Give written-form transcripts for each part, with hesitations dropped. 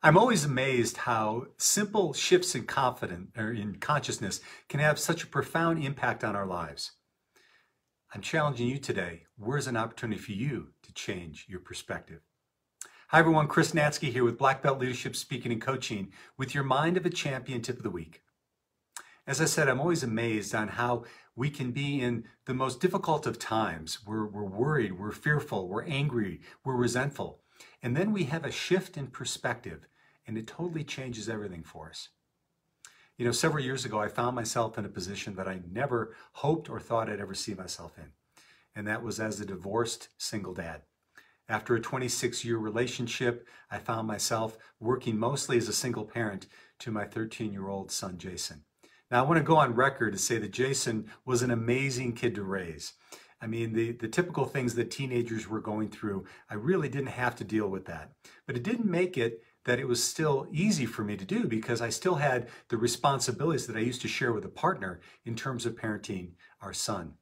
I'm always amazed how simple shifts in consciousness can have such a profound impact on our lives. I'm challenging you today. Where's an opportunity for you to change your perspective? Hi everyone, Chris Natzke here with Black Belt Leadership Speaking and Coaching with your Mind of a Champion Tip of the Week. As I said, I'm always amazed on how we can be in the most difficult of times. We're worried, we're fearful, we're angry, we're resentful. And then we have a shift in perspective and it totally changes everything for us. You know, several years ago, I found myself in a position that I never hoped or thought I'd ever see myself in. And that was as a divorced single dad. After a 26-year relationship, I found myself working mostly as a single parent to my 13-year-old son, Jason. Now, I want to go on record to say that Jason was an amazing kid to raise. I mean, the typical things that teenagers were going through, I really didn't have to deal with that. But it didn't make it that it was still easy for me to do because I still had the responsibilities that I used to share with a partner in terms of parenting our son.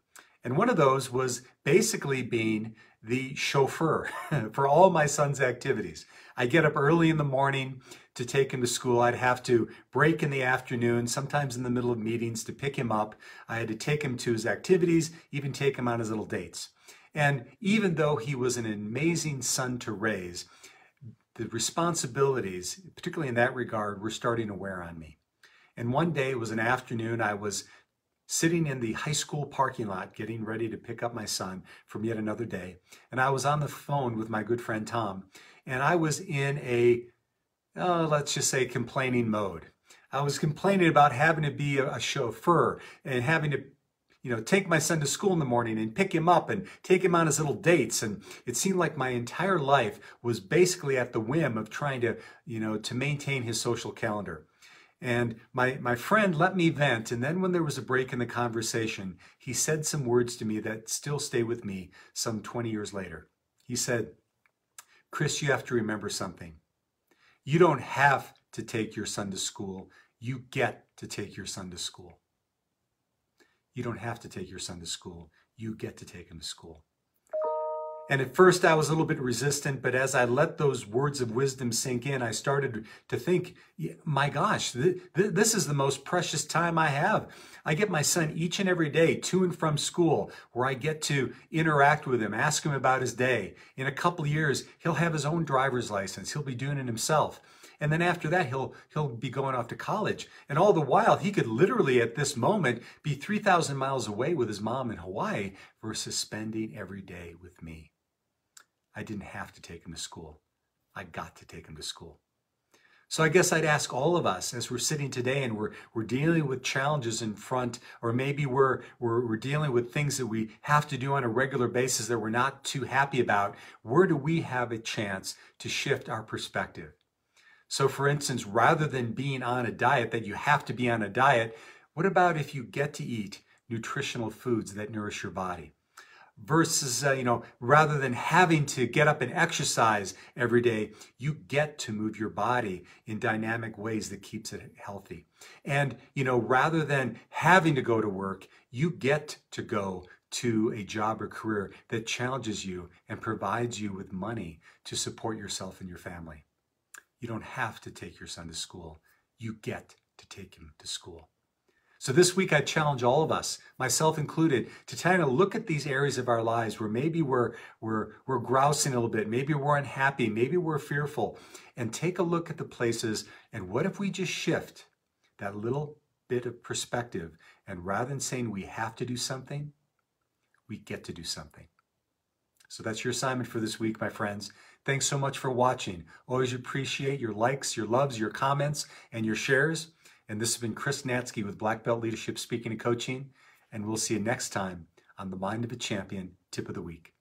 And one of those was basically being the chauffeur for all my son's activities. I get up early in the morning to take him to school. I'd have to break in the afternoon, sometimes in the middle of meetings, to pick him up. I had to take him to his activities, even take him on his little dates. And even though he was an amazing son to raise, the responsibilities, particularly in that regard, were starting to wear on me. And one day, it was an afternoon, I was sitting in the high school parking lot getting ready to pick up my son from yet another day. And I was on the phone with my good friend Tom, and I was in a, let's just say, complaining mode. I was complaining about having to be a chauffeur and having to take my son to school in the morning and pick him up and take him on his little dates. And it seemed like my entire life was basically at the whim of trying to, to maintain his social calendar. And my friend let me vent. And then when there was a break in the conversation, he said some words to me that still stay with me some 20 years later. He said, "Chris, you have to remember something. You don't have to take your son to school. You get to take your son to school. You don't have to take your son to school. You get to take him to school." And at first I was a little bit resistant, but as I let those words of wisdom sink in, I started to think, my gosh, this is the most precious time I have. I get my son each and every day to and from school where I get to interact with him, ask him about his day. In a couple of years, he'll have his own driver's license. He'll be doing it himself. And then after that, he'll be going off to college. And all the while, he could literally at this moment be 3,000 miles away with his mom in Hawaii versus spending every day with me. I didn't have to take him to school. I got to take him to school. So I guess I'd ask all of us as we're sitting today and we're dealing with challenges in front, or maybe we're dealing with things that we have to do on a regular basis that we're not too happy about, where do we have a chance to shift our perspective? So for instance, rather than being on a diet that you have to be on a diet, what about if you get to eat nutritional foods that nourish your body? Versus, rather than having to get up and exercise every day, you get to move your body in dynamic ways that keeps it healthy. And, rather than having to go to work, you get to go to a job or career that challenges you and provides you with money to support yourself and your family. You don't have to take your son to school. You get to take him to school. So this week, I challenge all of us, myself included, to kind of look at these areas of our lives where maybe we're grousing a little bit, maybe we're unhappy, maybe we're fearful, and take a look at the places. And what if we just shift that little bit of perspective, and rather than saying we have to do something, we get to do something. So that's your assignment for this week, my friends. Thanks so much for watching. Always appreciate your likes, your loves, your comments, and your shares. And this has been Chris Natzke with Black Belt Leadership Speaking and Coaching. And we'll see you next time on the Mind of a Champion Tip of the Week.